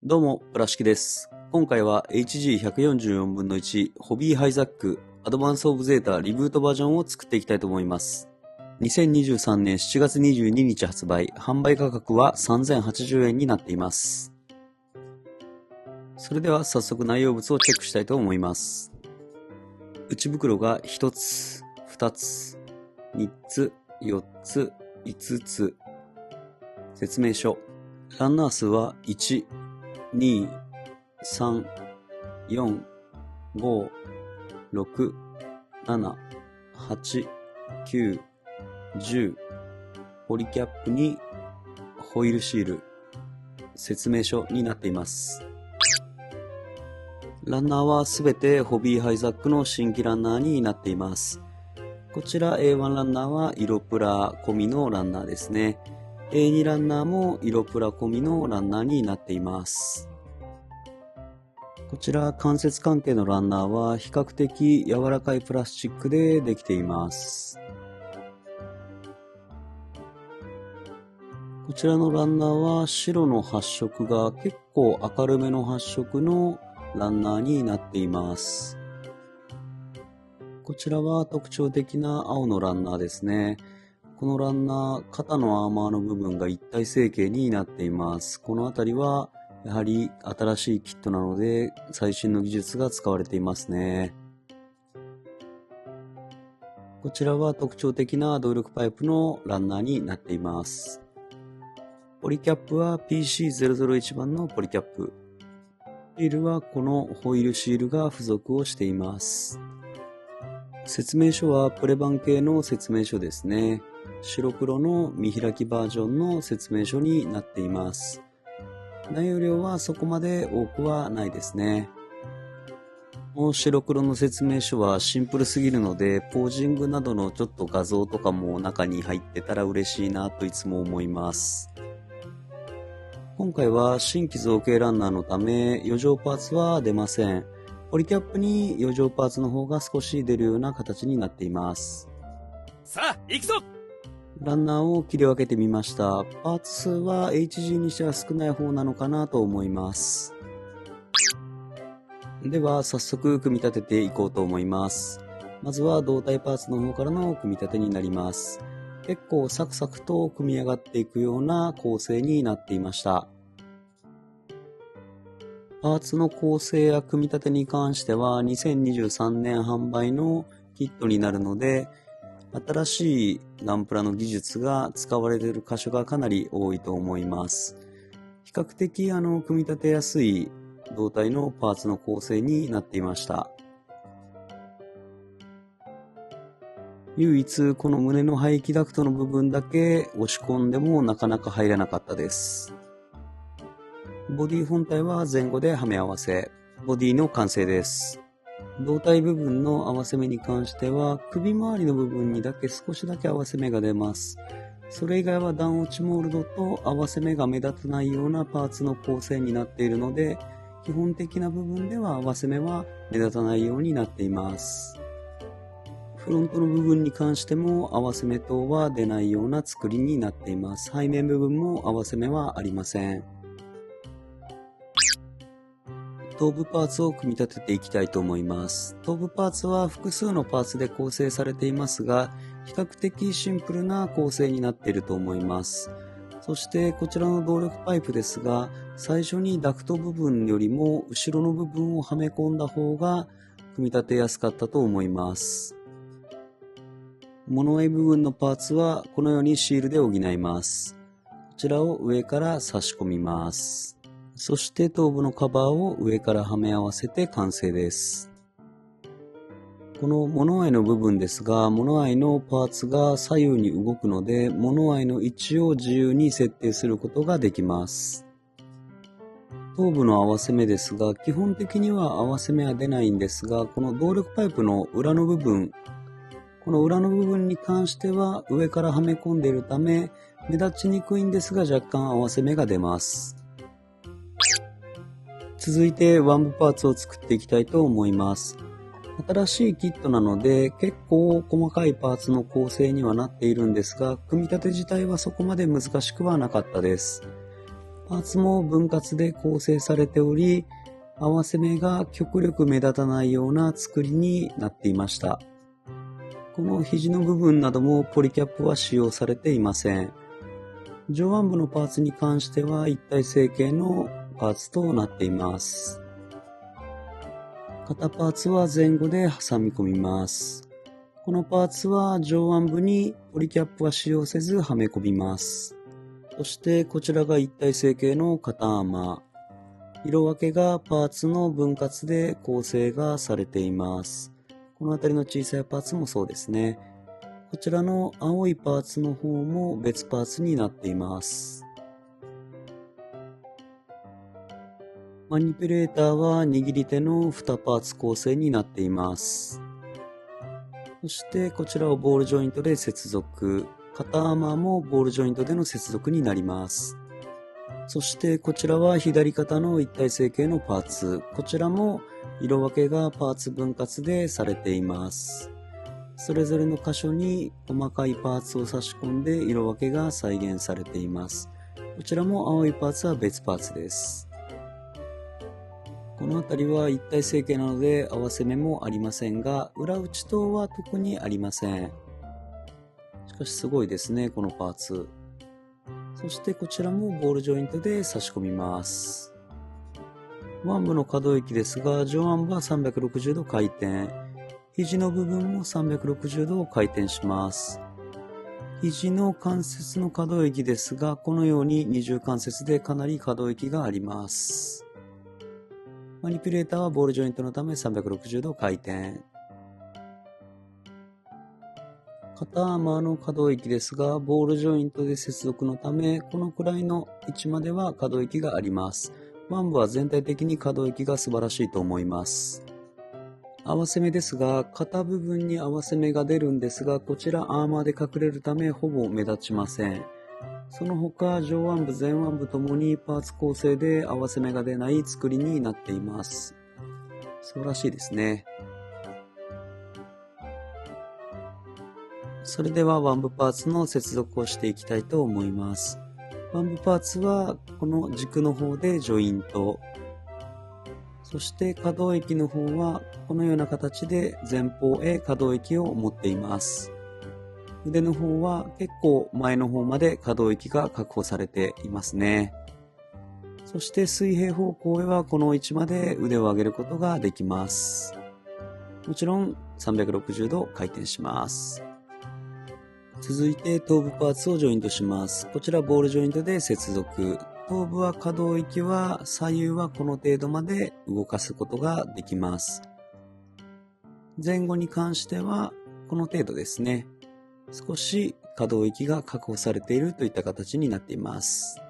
どうも、プラシキです。今回は HG144 分の1ホビーハイザックアドバンスオブゼータリブートバージョンを作っていきたいと思います。2023年7月22日発売、販売価格は3080円になっています。それでは早速内容物をチェックしたいと思います。内袋が1つ、2つ、3つ、4つ、5つ。説明書。ランナー数は1、2、3、4、5、6、7、8、9、10。ポリキャップにホイールシール。説明書になっています。ランナーはすべてホビーハイザックの新規ランナーになっています。こちら A1 ランナーは色プラ込みのランナーですね。A2 ランナーも色プラ込みのランナーになっています。こちら関節関係のランナーは比較的柔らかいプラスチックでできています。こちらのランナーは白の発色が結構明るめの発色のランナーになっています。こちらは特徴的な青のランナーですね。このランナー、肩のアーマーの部分が一体成形になっています。このあたりはやはり新しいキットなので最新の技術が使われていますね。こちらは特徴的な動力パイプのランナーになっています。ポリキャップは PC001 番のポリキャップ。シールはこのホイールシールが付属をしています。説明書はプレ版系の説明書ですね。白黒の見開きバージョンの説明書になっています。内容量はそこまで多くはないですね。この白黒の説明書はシンプルすぎるので、ポージングなどのちょっと画像とかも中に入ってたら嬉しいなといつも思います。今回は新規造形ランナーのため余剰パーツは出ません。ポリキャップに余剰パーツの方が少し出るような形になっています。さあ、行くぞ！ランナーを切り分けてみました。パーツ数は HG にしては少ない方なのかなと思います。では早速組み立てていこうと思います。まずは胴体パーツの方からの組み立てになります。結構サクサクと組み上がっていくような構成になっていました。パーツの構成や組み立てに関しては2023年販売のキットになるので、新しいガンプラの技術が使われている箇所がかなり多いと思います。比較的組み立てやすい胴体のパーツの構成になっていました。唯一この胸の排気ダクトの部分だけ押し込んでもなかなか入らなかったです。ボディ本体は前後ではめ合わせ、ボディの完成です。胴体部分の合わせ目に関しては首周りの部分にだけ少しだけ合わせ目が出ます。それ以外は段落ちモールドと合わせ目が目立たないようなパーツの構成になっているので、基本的な部分では合わせ目は目立たないようになっています。フロントの部分に関しても合わせ目等は出ないような作りになっています。背面部分も合わせ目はありません。頭部パーツを組み立てていきたいと思います。頭部パーツは複数のパーツで構成されていますが、比較的シンプルな構成になっていると思います。そしてこちらの動力パイプですが、最初にダクト部分よりも後ろの部分をはめ込んだ方が組み立てやすかったと思います。物合い部分のパーツはこのようにシールで補います。こちらを上から差し込みます。そして頭部のカバーを上からはめ合わせて完成です。この物合いの部分ですが、物合いのパーツが左右に動くので、物合いの位置を自由に設定することができます。頭部の合わせ目ですが、基本的には合わせ目は出ないんですが、この動力パイプの裏の部分、この裏の部分に関しては上からはめ込んでいるため、目立ちにくいんですが若干合わせ目が出ます。続いてワン部パーツを作っていきたいと思います。新しいキットなので結構細かいパーツの構成にはなっているんですが、組み立て自体はそこまで難しくはなかったです。パーツも分割で構成されており、合わせ目が極力目立たないような作りになっていました。この肘の部分などもポリキャップは使用されていません。上腕部のパーツに関しては一体成形のパーツとなっています。肩パーツは前後で挟み込みます。このパーツは上腕部にポリキャップは使用せずはめ込みます。そしてこちらが一体成形の肩アーマー。色分けがパーツの分割で構成がされています。この辺りの小さいパーツもそうですね。こちらの青いパーツの方も別パーツになっています。マニピュレーターは握り手の2パーツ構成になっています。そしてこちらをボールジョイントで接続。肩アーマーもボールジョイントでの接続になります。そしてこちらは左肩の一体成形のパーツ。こちらも色分けがパーツ分割でされています。それぞれの箇所に細かいパーツを差し込んで色分けが再現されています。こちらも青いパーツは別パーツです。この辺りは一体成形なので合わせ目もありませんが、裏打ち等は特にありません。しかしすごいですね、このパーツ。そしてこちらもボールジョイントで差し込みます。腕部の可動域ですが、上腕部は360度回転。肘の部分も360度回転します。肘の関節の可動域ですが、このように二重関節でかなり可動域があります。マニピュレーターはボールジョイントのため360度回転。肩アーマーの可動域ですが、ボールジョイントで接続のため、このくらいの位置までは可動域があります。腕部は全体的に可動域が素晴らしいと思います。合わせ目ですが、肩部分に合わせ目が出るんですが、こちらアーマーで隠れるためほぼ目立ちません。その他、上腕部、前腕部ともにパーツ構成で合わせ目が出ない作りになっています。素晴らしいですね。それでは腕部パーツの接続をしていきたいと思います。腕部パーツはこの軸の方でジョイント。そして可動域の方はこのような形で前方へ可動域を持っています。腕の方は結構前の方まで可動域が確保されていますね。そして水平方向へはこの位置まで腕を上げることができます。もちろん360度回転します。続いて頭部パーツをジョイントします。こちらボールジョイントで接続。頭部は可動域は左右はこの程度まで動かすことができます。前後に関してはこの程度ですね。少し可動域が確保されているといった形になっています。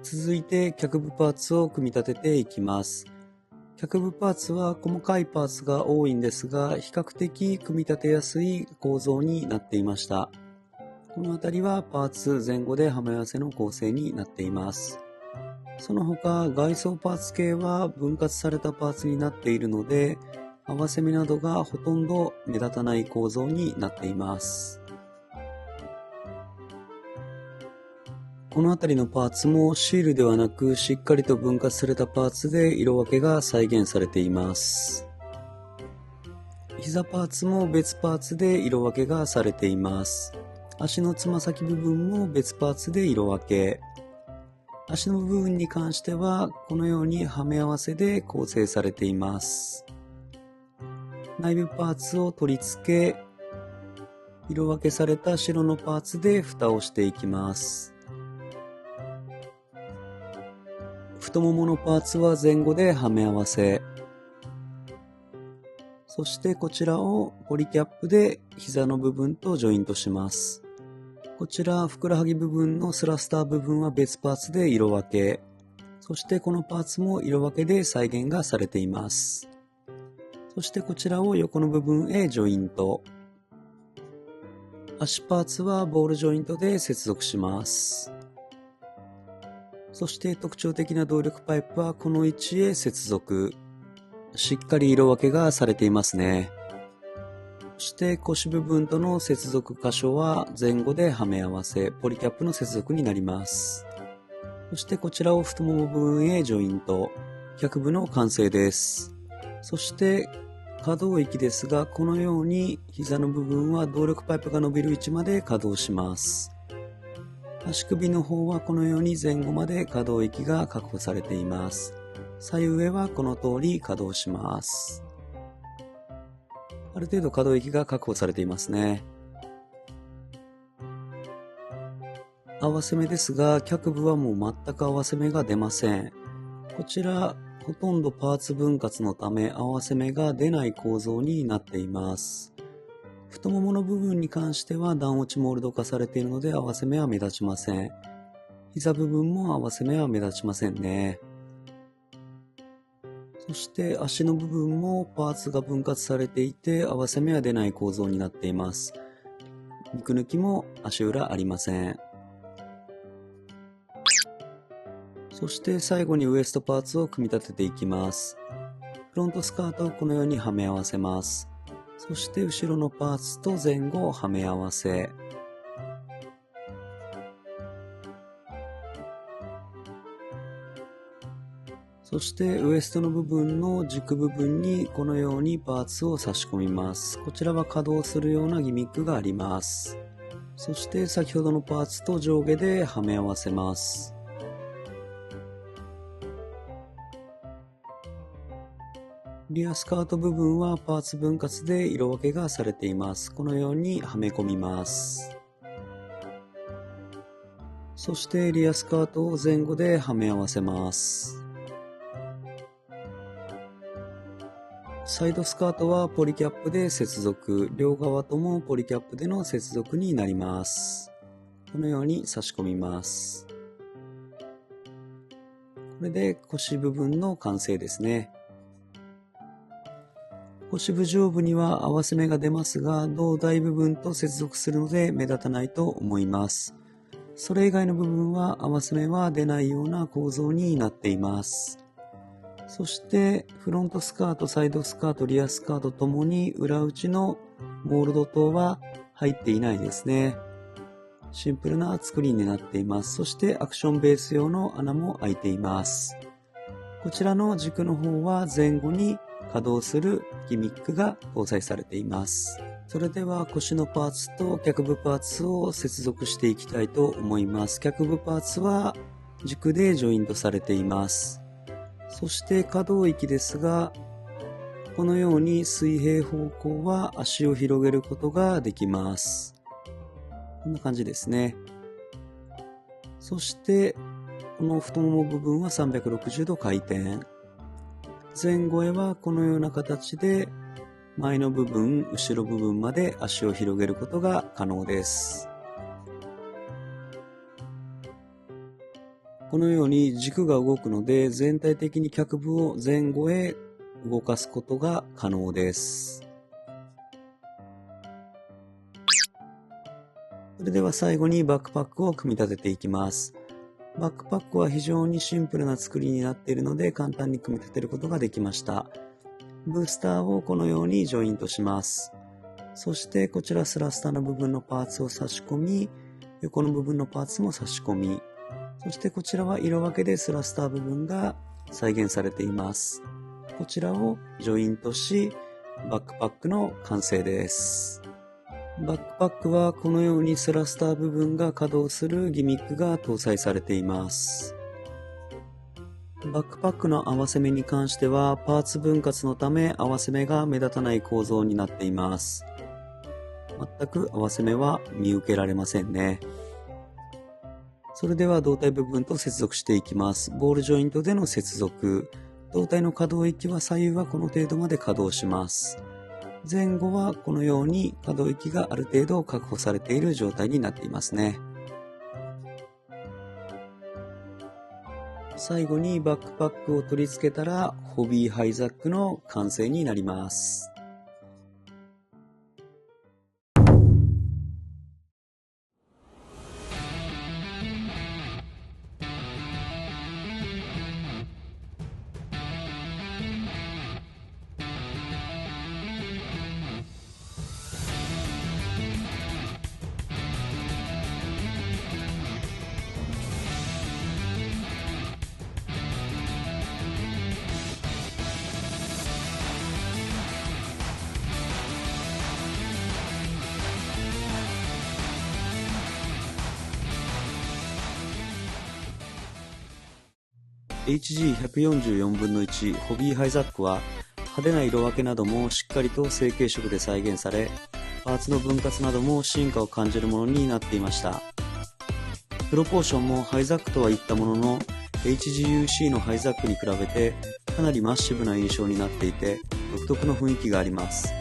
続いて脚部パーツを組み立てていきます。脚部パーツは細かいパーツが多いんですが、比較的組み立てやすい構造になっていました。この辺りはパーツ前後ではめ合わせの構成になっています。その他、外装パーツ系は分割されたパーツになっているので、合わせ目などがほとんど目立たない構造になっています。この辺りのパーツもシールではなくしっかりと分割されたパーツで色分けが再現されています。膝パーツも別パーツで色分けがされています。足のつま先部分も別パーツで色分け。足の部分に関してはこのようにはめ合わせで構成されています。内部パーツを取り付け、色分けされた白のパーツで蓋をしていきます。太もものパーツは前後ではめ合わせ。そしてこちらをポリキャップで膝の部分とジョイントします。こちらふくらはぎ部分のスラスター部分は別パーツで色分け。そしてこのパーツも色分けで再現がされています。そしてこちらを横の部分へジョイント。足パーツはボールジョイントで接続します。そして特徴的な動力パイプはこの位置へ接続。しっかり色分けがされていますね。そして腰部分との接続箇所は前後ではめ合わせ、ポリキャップの接続になります。そしてこちらを太もも部分へジョイント、脚部の完成です。そして可動域ですが、このように膝の部分は動力パイプが伸びる位置まで可動します。足首の方はこのように前後まで可動域が確保されています。左右上はこの通り可動します。ある程度可動域が確保されていますね。合わせ目ですが、脚部はもう全く合わせ目が出ません。こちらほとんどパーツ分割のため合わせ目が出ない構造になっています。太ももの部分に関しては段落ちモールド化されているので合わせ目は目立ちません。膝部分も合わせ目は目立ちませんね。そして足の部分もパーツが分割されていて合わせ目は出ない構造になっています。肉抜きも足裏ありません。そして最後にウエストパーツを組み立てていきます。フロントスカートをこのようにはめ合わせます。そして後ろのパーツと前後をはめ合わせ、そしてウエストの部分の軸部分にこのようにパーツを差し込みます。こちらは可動するようなギミックがあります。そして先ほどのパーツと上下ではめ合わせます。リアスカート部分はパーツ分割で色分けがされています。このようにはめ込みます。そしてリアスカートを前後ではめ合わせます。サイドスカートはポリキャップで接続、両側ともポリキャップでの接続になります。このように差し込みます。これで腰部分の完成ですね。腰部上部には合わせ目が出ますが、胴体部分と接続するので目立たないと思います。それ以外の部分は合わせ目は出ないような構造になっています。そしてフロントスカート、サイドスカート、リアスカートともに裏打ちのモールド灯は入っていないですね。シンプルな作りになっています。そしてアクションベース用の穴も開いています。こちらの軸の方は前後に稼働するギミックが搭載されています。それでは腰のパーツと脚部パーツを接続していきたいと思います。脚部パーツは軸でジョイントされています。そして可動域ですが、このように水平方向は足を広げることができます。こんな感じですね。そしてこの太もも部分は360度回転。前後へはこのような形で前の部分、後ろ部分まで足を広げることが可能です。このように軸が動くので全体的に脚部を前後へ動かすことが可能です。それでは最後にバックパックを組み立てていきます。バックパックは非常にシンプルな作りになっているので簡単に組み立てることができました。ブースターをこのようにジョイントします。そしてこちらスラスターの部分のパーツを差し込み、横の部分のパーツも差し込み、そしてこちらは色分けでスラスター部分が再現されています。こちらをジョイントし、バックパックの完成です。バックパックはこのようにスラスター部分が稼働するギミックが搭載されています。バックパックの合わせ目に関してはパーツ分割のため合わせ目が目立たない構造になっています。全く合わせ目は見受けられませんね。それでは胴体部分と接続していきます。ボールジョイントでの接続。胴体の可動域は左右はこの程度まで稼働します。前後はこのように可動域がある程度確保されている状態になっていますね。最後にバックパックを取り付けたらホビーハイザックの完成になります。HG144 分の1ホビーハイザックは派手な色分けなどもしっかりと成型色で再現され、パーツの分割なども進化を感じるものになっていました。プロポーションもハイザックとは言ったものの、HGUC のハイザックに比べてかなりマッシブな印象になっていて、独特の雰囲気があります。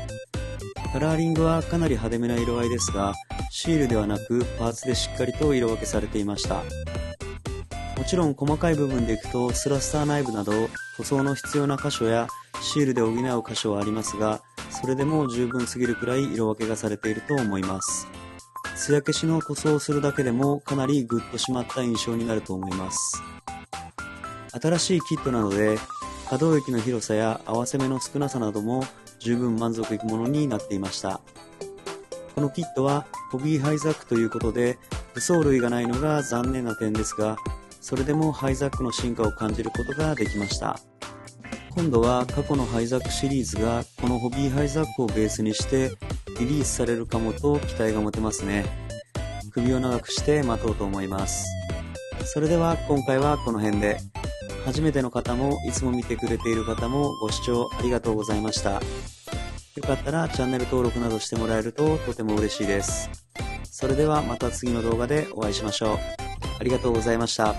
カラーリングはかなり派手めな色合いですが、シールではなくパーツでしっかりと色分けされていました。もちろん細かい部分でいくとスラスター内部など塗装の必要な箇所やシールで補う箇所はありますが、それでも十分すぎるくらい色分けがされていると思います。艶消しの塗装をするだけでもかなりグッと締まった印象になると思います。新しいキットなので可動域の広さや合わせ目の少なさなども十分満足いくものになっていました。このキットはホビーハイザックということで武装類がないのが残念な点ですが、それでもハイザックの進化を感じることができました。今度は過去のハイザックシリーズがこのホビーハイザックをベースにしてリリースされるかもと期待が持てますね。首を長くして待とうと思います。それでは今回はこの辺で。初めての方もいつも見てくれている方もご視聴ありがとうございました。よかったらチャンネル登録などしてもらえるととても嬉しいです。それではまた次の動画でお会いしましょう。ありがとうございました。